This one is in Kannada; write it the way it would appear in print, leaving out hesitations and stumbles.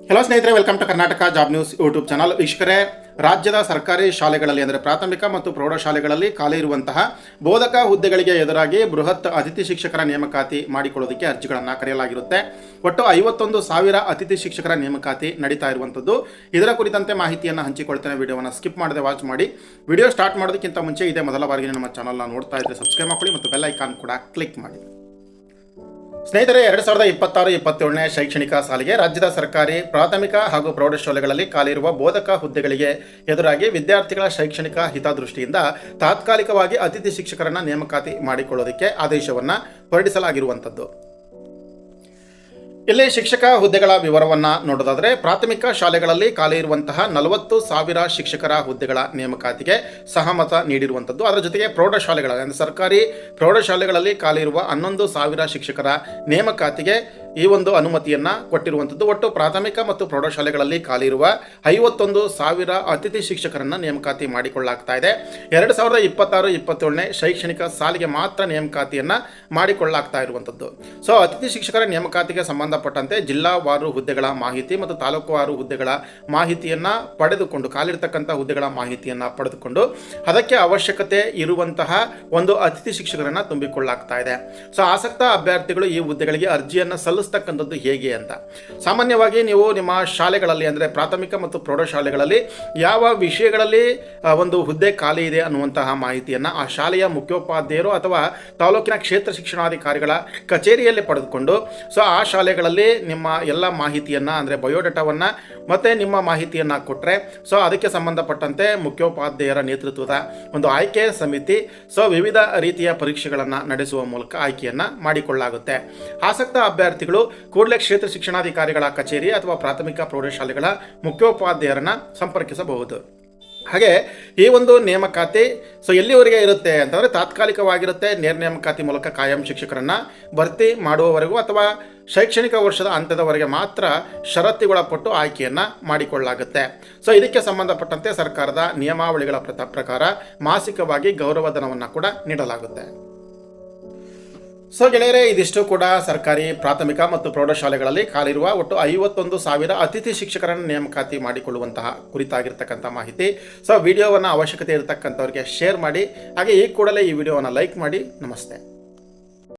ಹಲೋ ಸ್ನೇಹಿತರೆ, welcome to Karnataka job news YouTube channel. ವೀಕ್ಷಕರೇ, ರಾಜ್ಯದ ಸರ್ಕಾರಿ ಶಾಲೆಗಳಲ್ಲಿ ಅಂದರೆ ಪ್ರಾಥಮಿಕ ಮತ್ತು ಪ್ರೌಢಶಾಲೆಗಳಲ್ಲಿ ಖಾಲಿ ಇರುವಂತಹ ಬೋಧಕ ಹುದ್ದೆಗಳಿಗೆ ಎದುರಾಗಿ ಬೃಹತ್ ಅತಿಥಿ ಶಿಕ್ಷಕರ ನೇಮಕಾತಿ ಮಾಡಿಕೊಳ್ಳೋದಕ್ಕೆ ಅರ್ಜಿಗಳನ್ನು ಕರೆಯಲಾಗಿರುತ್ತೆ. ಒಟ್ಟು 51,000 ಅತಿಥಿ ಶಿಕ್ಷಕರ ನೇಮಕಾತಿ ನಡೀತಾ ಇರುವಂಥದ್ದು. ಇದರ ಕುರಿತಂತೆ ಮಾಹಿತಿಯನ್ನು ಹಂಚಿಕೊಳ್ತೇನೆ. ವಿಡಿಯೋವನ್ನು ಸ್ಕಿಪ್ ಮಾಡದೆ ವಾಚ್ ಮಾಡಿ. ವಿಡಿಯೋ ಸ್ಟಾರ್ಟ್ ಮಾಡೋದಕ್ಕಿಂತ ಮುಂಚೆ ಇದೇ ಮೊದಲ ಬಾರಿಗೆ ನಮ್ಮ ಚಾನಲ್ನ ನೋಡ್ತಾ ಇದ್ದರೆ ಸಬ್ಸ್ಕ್ರೈಬ್ ಮಾಡ್ಕೊಳ್ಳಿ ಮತ್ತು ಬೆಲ್ ಐಕಾನ್ ಕೂಡ ಕ್ಲಿಕ್ ಮಾಡಿ. ಸ್ನೇಹಿತರೆ, 2026-27ನೇ ಶೈಕ್ಷಣಿಕ ಸಾಲಿಗೆ ರಾಜ್ಯದ ಸರ್ಕಾರಿ ಪ್ರಾಥಮಿಕ ಹಾಗೂ ಪ್ರೌಢಶಾಲೆಗಳಲ್ಲಿ ಖಾಲಿ ಇರುವ ಬೋಧಕ ಹುದ್ದೆಗಳಿಗೆ ಎದುರಾಗಿ ವಿದ್ಯಾರ್ಥಿಗಳ ಶೈಕ್ಷಣಿಕ ಹಿತದೃಷ್ಟಿಯಿಂದ ತಾತ್ಕಾಲಿಕವಾಗಿ ಅತಿಥಿ ಶಿಕ್ಷಕರನ್ನು ನೇಮಕಾತಿ ಮಾಡಿಕೊಳ್ಳೋದಕ್ಕೆ ಆದೇಶವನ್ನು ಹೊರಡಿಸಲಾಗಿರುವಂಥದ್ದು. ಇಲ್ಲಿ ಶಿಕ್ಷಕ ಹುದ್ದೆಗಳ ವಿವರವನ್ನು ನೋಡೋದಾದರೆ, ಪ್ರಾಥಮಿಕ ಶಾಲೆಗಳಲ್ಲಿ ಖಾಲಿ ಇರುವಂತಹ 40,000 ಶಿಕ್ಷಕರ ಹುದ್ದೆಗಳ ನೇಮಕಾತಿಗೆ ಸಹಮತ ನೀಡಿರುವಂಥದ್ದು. ಅದರ ಜೊತೆಗೆ ಪ್ರೌಢಶಾಲೆಗಳ ಅಂದರೆ ಸರ್ಕಾರಿ ಪ್ರೌಢಶಾಲೆಗಳಲ್ಲಿ ಖಾಲಿ ಇರುವ 11,000 ಶಿಕ್ಷಕರ ನೇಮಕಾತಿಗೆ ಈ ಒಂದು ಅನುಮತಿಯನ್ನು ಕೊಟ್ಟಿರುವಂಥದ್ದು. ಒಟ್ಟು ಪ್ರಾಥಮಿಕ ಮತ್ತು ಪ್ರೌಢಶಾಲೆಗಳಲ್ಲಿ ಖಾಲಿ ಇರುವ 51,000 ಅತಿಥಿ ಶಿಕ್ಷಕರನ್ನು ನೇಮಕಾತಿ ಮಾಡಿಕೊಳ್ಳಲಾಗ್ತಾ ಇದೆ. 2026-27ನೇ ಶೈಕ್ಷಣಿಕ ಸಾಲಿಗೆ ಮಾತ್ರ ನೇಮಕಾತಿಯನ್ನು ಮಾಡಿಕೊಳ್ಳಲಾಗ್ತಾ ಇರುವಂಥದ್ದು. ಸೊ ಅತಿಥಿ ಶಿಕ್ಷಕರ ನೇಮಕಾತಿಗೆ ಸಂಬಂಧಪಟ್ಟಂತೆ ಜಿಲ್ಲಾವಾರು ಹುದ್ದೆಗಳ ಮಾಹಿತಿ ಮತ್ತು ತಾಲೂಕುವಾರು ಹುದ್ದೆಗಳ ಮಾಹಿತಿಯನ್ನು ಪಡೆದುಕೊಂಡು, ಖಾಲಿರ್ತಕ್ಕಂಥ ಹುದ್ದೆಗಳ ಮಾಹಿತಿಯನ್ನು ಪಡೆದುಕೊಂಡು ಅದಕ್ಕೆ ಅವಶ್ಯಕತೆ ಇರುವಂತಹ ಒಂದು ಅತಿಥಿ ಶಿಕ್ಷಕರನ್ನು ತುಂಬಿಕೊಳ್ಳಲಾಗ್ತಾ ಇದೆ. ಸೊ ಆಸಕ್ತ ಅಭ್ಯರ್ಥಿಗಳು ಈ ಹುದ್ದೆಗಳಿಗೆ ಅರ್ಜಿಯನ್ನು ಸಲ್ಲಿಸ್ತಕ್ಕಂಥದ್ದು ಹೇಗೆ ಅಂತ, ಸಾಮಾನ್ಯವಾಗಿ ನೀವು ನಿಮ್ಮ ಶಾಲೆಗಳಲ್ಲಿ ಅಂದರೆ ಪ್ರಾಥಮಿಕ ಮತ್ತು ಪ್ರೌಢಶಾಲೆಗಳಲ್ಲಿ ಯಾವ ವಿಷಯಗಳಲ್ಲಿ ಒಂದು ಹುದ್ದೆ ಖಾಲಿ ಇದೆ ಅನ್ನುವಂತಹ ಮಾಹಿತಿಯನ್ನು ಆ ಶಾಲೆಯ ಮುಖ್ಯೋಪಾಧ್ಯಾಯರು ಅಥವಾ ತಾಲೂಕಿನ ಕ್ಷೇತ್ರ ಶಿಕ್ಷಣಾಧಿಕಾರಿಗಳ ಕಚೇರಿಯಲ್ಲಿ ಪಡೆದುಕೊಂಡು, ಸೊ ಆ ಶಾಲೆಗಳಲ್ಲಿ ನಿಮ್ಮ ಎಲ್ಲ ಮಾಹಿತಿಯನ್ನು ಅಂದರೆ ಬಯೋಡಾಟಾವನ್ನು ಮತ್ತು ನಿಮ್ಮ ಮಾಹಿತಿಯನ್ನು ಕೊಟ್ಟರೆ, ಸೊ ಅದಕ್ಕೆ ಸಂಬಂಧಪಟ್ಟಂತೆ ಮುಖ್ಯೋಪಾಧ್ಯಾಯರ ನೇತೃತ್ವದ ಒಂದು ಆಯ್ಕೆ ಸಮಿತಿ ಸೊ ವಿವಿಧ ರೀತಿಯ ಪರೀಕ್ಷೆಗಳನ್ನು ನಡೆಸುವ ಮೂಲಕ ಆಯ್ಕೆಯನ್ನು ಮಾಡಿಕೊಳ್ಳಲಾಗುತ್ತೆ. ಆಸಕ್ತ ಅಭ್ಯರ್ಥಿಗಳು ಕೂಡಲೇ ಕ್ಷೇತ್ರ ಶಿಕ್ಷಣಾಧಿಕಾರಿಗಳ ಕಚೇರಿ ಅಥವಾ ಪ್ರಾಥಮಿಕ ಪ್ರೌಢಶಾಲೆಗಳ ಮುಖ್ಯೋಪಾಧ್ಯಾಯರನ್ನು ಸಂಪರ್ಕಿಸಬಹುದು. ಹಾಗೆ ಈ ಒಂದು ನೇಮಕಾತಿ ಸೊ ಎಲ್ಲಿವರೆಗೆ ಇರುತ್ತೆ ಅಂತಂದರೆ ತಾತ್ಕಾಲಿಕವಾಗಿರುತ್ತೆ. ನೇರ ನೇಮಕಾತಿ ಮೂಲಕ ಕಾಯಂ ಶಿಕ್ಷಕರನ್ನು ಭರ್ತಿ ಮಾಡುವವರೆಗೂ ಅಥವಾ ಶೈಕ್ಷಣಿಕ ವರ್ಷದ ಹಂತದವರೆಗೆ ಮಾತ್ರ ಷರತ್ತುಗೊಳಪಟ್ಟು ಆಯ್ಕೆಯನ್ನು ಮಾಡಿಕೊಳ್ಳಲಾಗುತ್ತೆ. ಸೊ ಇದಕ್ಕೆ ಸಂಬಂಧಪಟ್ಟಂತೆ ಸರ್ಕಾರದ ನಿಯಮಾವಳಿಗಳ ಪ್ರಕಾರ ಮಾಸಿಕವಾಗಿ ಗೌರವಧನವನ್ನು ಕೂಡ ನೀಡಲಾಗುತ್ತೆ. ಸೊ ಗೆಳೆಯರೇ, ಇದಿಷ್ಟು ಕೂಡ ಸರ್ಕಾರಿ ಪ್ರಾಥಮಿಕ ಮತ್ತು ಪ್ರೌಢಶಾಲೆಗಳಲ್ಲಿ ಖಾಲಿರುವ ಒಟ್ಟು 51,000 ಅತಿಥಿ ಶಿಕ್ಷಕರನ್ನು ನೇಮಕಾತಿ ಮಾಡಿಕೊಳ್ಳುವಂತಹ ಕುರಿತಾಗಿರ್ತಕ್ಕಂಥ ಮಾಹಿತಿ. ಸೊ ವಿಡಿಯೋವನ್ನು ಅವಶ್ಯಕತೆ ಇರತಕ್ಕಂಥವ್ರಿಗೆ ಶೇರ್ ಮಾಡಿ. ಹಾಗೆ ಈ ಕೂಡಲೇ ಈ ವಿಡಿಯೋವನ್ನು ಲೈಕ್ ಮಾಡಿ. ನಮಸ್ತೆ.